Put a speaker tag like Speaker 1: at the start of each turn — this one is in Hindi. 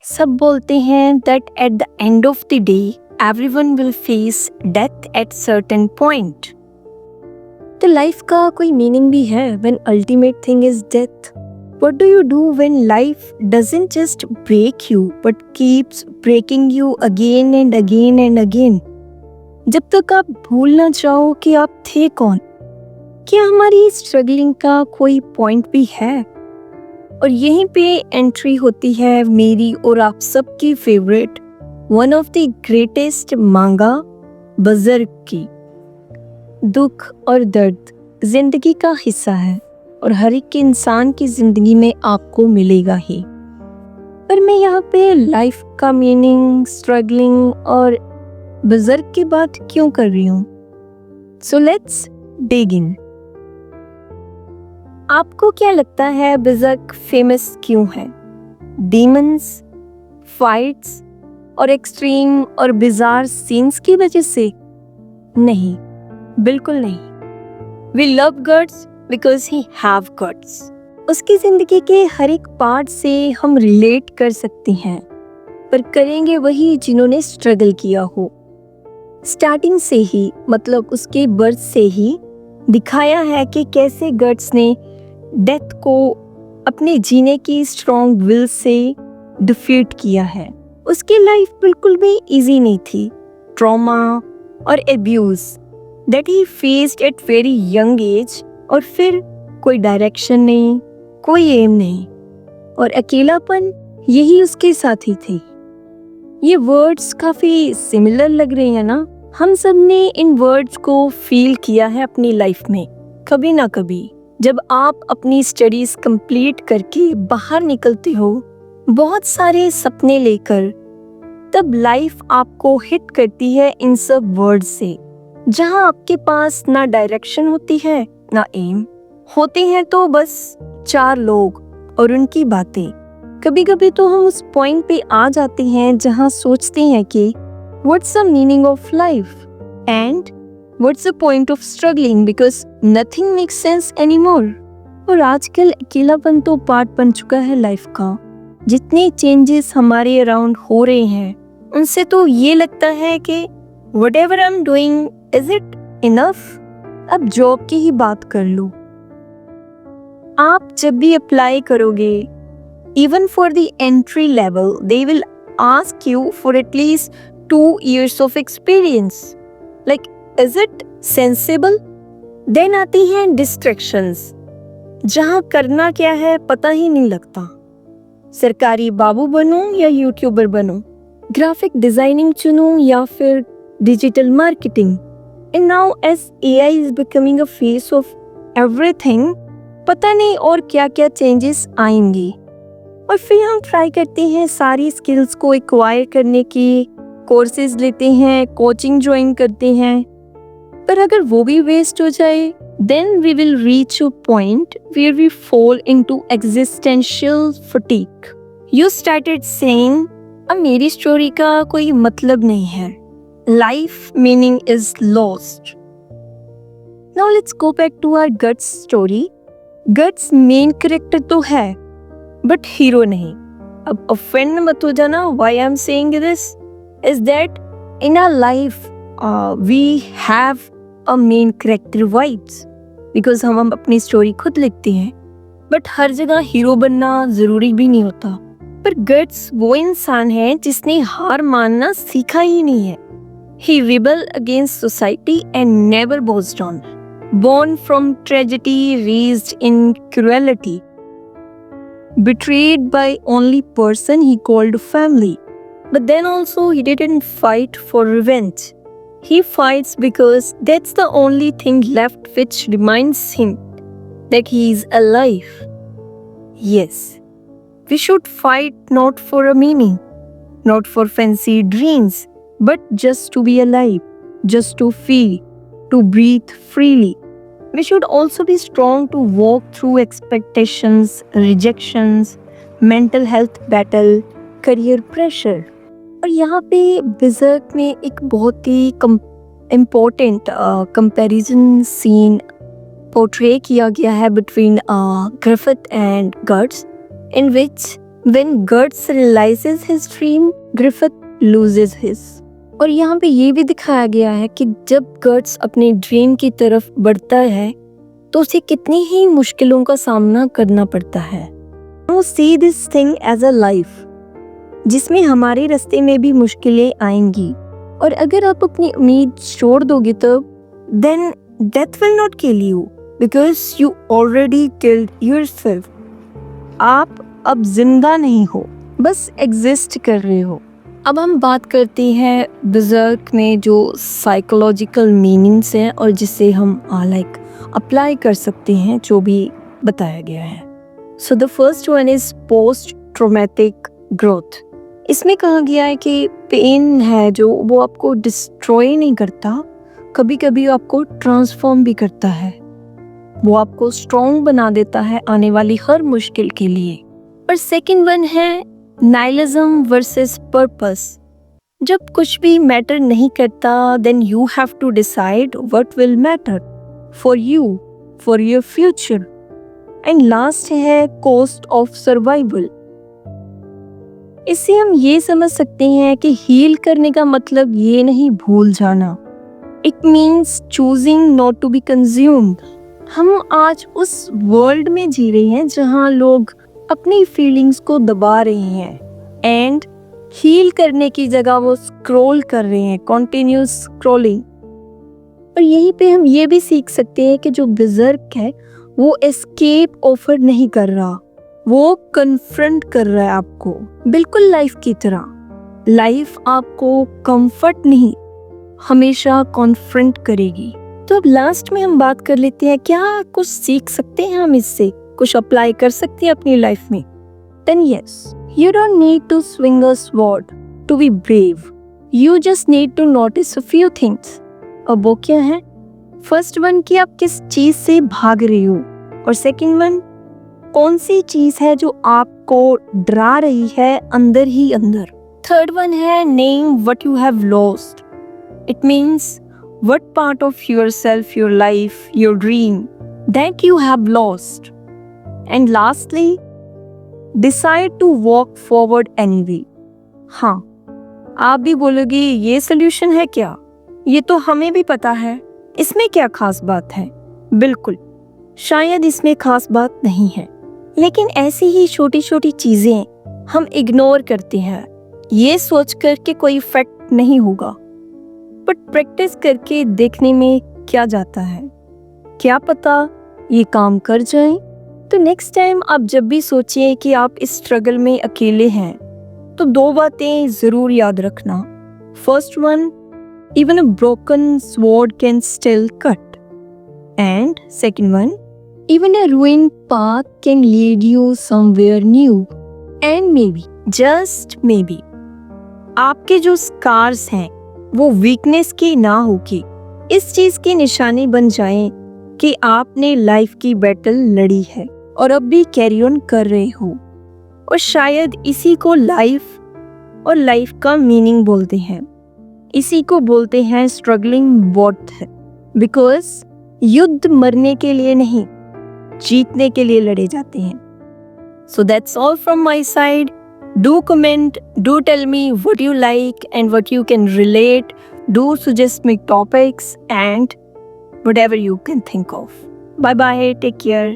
Speaker 1: सब बोलते हैं that at the end of the day, everyone will face death at certain point.
Speaker 2: तो लाइफ का कोई मीनिंग भी है when ultimate thing is death?
Speaker 1: What do you do when life doesn't just break you but keeps breaking you again and again and again? जब तक आप भूल ना जाओ कि आप थे कौन, क्या हमारी स्ट्रगलिंग का कोई पॉइंट भी है? और यहीं पे एंट्री होती है मेरी और आप सबकी favourite, one of the greatest मांगा, बज़र्ग की। दुख और दर्द जिंदगी का हिस्सा है और हर एक इंसान की जिंदगी में आपको मिलेगा ही। पर मैं यहाँ पे लाइफ का मीनिंग, स्ट्रगलिंग और बज़र्ग की बात क्यों कर रही हूँ? So let's dig in. आपको क्या लगता है बज़र्ग फेमस क्यों है? डीमंस, फाइट्स और एक्सट्रीम और बिजार सीन्स की वजह से? नहीं, बिल्कुल नहीं। We love Guts because he have guts. उसकी जिंदगी के हर एक पार्ट से हम रिलेट कर सकते हैं, पर करेंगे वही जिन्होंने स्ट्रगल किया हो। स्टार्टिंग से ही, मतलब उसके बर्थ से ही दिखाया है कि कैसे गॉड्स ने डेथ को अपने जीने की स्ट्रॉन्ग विल से डिफीट किया है। उसकी लाइफ बिल्कुल भी इजी नहीं थी। ट्रॉमा और abuse that he faced at very young age, और फिर कोई डायरेक्शन नहीं, कोई एम नहीं, और अकेलापन, यही उसके साथी थे। ये वर्ड्स काफी सिमिलर लग रहे हैं ना? हम सब ने इन वर्ड्स को फील किया है अपनी लाइफ में कभी ना कभी। जब आप अपनी स्टडीज कंप्लीट करके बाहर निकलते हो बहुत सारे सपने लेकर, तब लाइफ आपको हिट करती है इन सब वर्ड्स से, जहां आपके पास ना डायरेक्शन होती है ना एम, होते हैं तो बस चार लोग और उनकी बातें। कभी कभी तो हम उस पॉइंट पे आ जाते हैं जहां सोचते हैं कि what's the meaning of life and what's the point of struggling because nothing makes sense anymore. और आजकल अकेलापन तो पार्ट बन चुका है लाइफ का। जितने चेंजेस हमारे अराउंड हो रहे हैं, उनसे तो ये लगता है कि whatever I am doing, is it enough? अब जॉब की ही बात कर लो। आप जब भी अप्लाई करोगे, even for the entry level, they will ask you for at least 2 years of experience. Like, is it sensible? Then आती हैं distractions, जहाँ करना क्या है पता ही नहीं लगता। सरकारी बाबू बनूं या यूट्यूबर बनूं, ग्राफिक डिजाइनिंग चुनूं या फिर digital marketing. And now as AI is becoming a face of everything, पता नहीं और क्या क्या चेंजेस आएंगे। और फिर हम ट्राई करते हैं सारी स्किल्स को एक्वायर करने की, कोर्सेज लेते हैं, कोचिंग ज्वाइन करते हैं, पर अगर वो भी वेस्ट हो जाए, then we will reach a point where we fall into existential fatigue. You started saying, अब मेरी स्टोरी का कोई मतलब नहीं है, life meaning is lost. Now let's go back to our Guts story. Guts main character तो है, but hero नहीं। अब offend मत हो जाना, why I'm saying this is that in our life we have a main character vibes, because हम अपनी स्टोरी खुद लिखते हैं, बट हर जगह हीरो बनना जरूरी भी नहीं होता। पर गट्स वो इंसान है जिसने हार मानना सीखा ही नहीं है। He rebelled against society and never bows down. Born from tragedy, raised in cruelty, betrayed by only person he called family. But then also he didn't fight for revenge. He fights because that's the only thing left which reminds him that he is alive. Yes, we should fight not for a meaning, not for fancy dreams, but just to be alive, just to feel, to breathe freely. We should also be strong to walk through expectations, rejections, mental health battle, career pressure. और यहाँ पे बज़र्ग में एक बहुत ही इम्पोर्टेंट कंपैरिजन सीन पोर्ट्रे किया गया है between Griffith and Guts, in which When Guts realizes his dream, Griffith loses his.
Speaker 2: और यहाँ पे ये भी दिखाया गया है कि जब गर्ट्स अपने ड्रीम की तरफ बढ़ता है तो उसे कितनी ही मुश्किलों का सामना करना पड़ता है.
Speaker 1: Now see this thing as a life, जिसमें हमारे रास्ते में भी मुश्किलें आएंगी.
Speaker 2: और अगर आप अपनी उम्मीद छोड़ दोगे तो
Speaker 1: Then death will not kill you because you already killed yourself. आप अब जिंदा नहीं हो, बस एग्जिस्ट कर रहे हो.
Speaker 2: अब हम बात करते हैं बर्ज़र्क में जो साइकोलॉजिकल मीनिंग्स हैं और जिसे हम अप्लाई कर सकते हैं जो भी बताया गया है.
Speaker 1: So the first one is post traumatic growth. इसमें कहा गया है कि पेन है जो वो आपको डिस्ट्रॉय नहीं करता, कभी कभी आपको ट्रांसफॉर्म भी करता है. वो आपको स्ट्रॉन्ग बना देता है आने वाली हर मुश्किल के लिए.
Speaker 2: और सेकंड वन है नाइलिज्म वर्सेस पर्पस.
Speaker 1: जब कुछ भी मैटर नहीं करता then you have to decide what will matter for you, for your future. And last है कॉस्ट ऑफ सर्वाइवल. इससे हम ये समझ सकते हैं कि हील करने का मतलब ये नहीं भूल जाना. It means choosing not to be consumed. हम आज उस वर्ल्ड में जी रहे हैं जहाँ लोग अपनी फीलिंग्स को दबा रहे हैं एंड हील करने की जगह वो स्क्रॉल कर रहे हैं, कंटिन्यूस स्क्रॉलिंग.
Speaker 2: और यहीं पे हम ये भी सीख सकते हैं कि जो बर्ज़र्क है वो एस्केप ऑफर नहीं कर रहा,
Speaker 1: वो कन्फ्रंट कर रहा है आपको, बिल्कुल लाइफ की तरह. लाइफ आपको कंफर्ट नहीं, हमेशा कॉन्फ्रंट करेगी.
Speaker 2: तो अब लास्ट में हम बात कर लेते हैं क्या कुछ सीख सकते हैं हम इससे, कुछ अप्लाई कर सकते हैं अपनी लाइफ में.
Speaker 1: Then yes, you don't need to swing a sword to be brave. You just need to notice a few things.
Speaker 2: अब वो क्या है?
Speaker 1: फर्स्ट वन कि आप किस चीज से भाग रही हो, और सेकंड वन कौन सी चीज है जो आपको डरा रही है अंदर ही अंदर. थर्ड वन है name what you have lost. It means what part of yourself, your life, your dream that you have lost. And lastly decide to walk forward anyway. हाँ, आप भी बोलोगे ये सोल्यूशन है क्या, ये तो हमें भी पता है, इसमें क्या खास बात है. बिल्कुल, शायद इसमें खास बात नहीं है, लेकिन ऐसी ही छोटी छोटी चीजें हम इग्नोर करते हैं ये सोच कर के कोई इफेक्ट नहीं होगा. बट प्रैक्टिस करके देखने में क्या जाता है, क्या पता ये काम कर जाए. तो नेक्स्ट टाइम आप जब भी सोचिए कि आप इस स्ट्रगल में अकेले हैं तो दो बातें जरूर याद रखना. First one, even a broken sword can still cut. And second one,
Speaker 2: even a ruined path can lead you somewhere new.
Speaker 1: And may be, just may be, आपके जो स्कार्स हैं वो वीकनेस की ना होके इस चीज की निशानी बन जाएं कि आपने लाइफ की बैटल लड़ी है और अब भी कैरी ऑन कर रहे हो. और शायद इसी को लाइफ और लाइफ का मीनिंग बोलते हैं. इसी को बोलते हैं स्ट्रगलिंग वर्थ है. बिकॉज युद्ध मरने के लिए नहीं, जीतने के लिए लड़े जाते हैं. So that's all from my side. Do comment, do tell me what you like and what you can relate. Do suggest me topics and whatever you can think of. Bye bye, take care.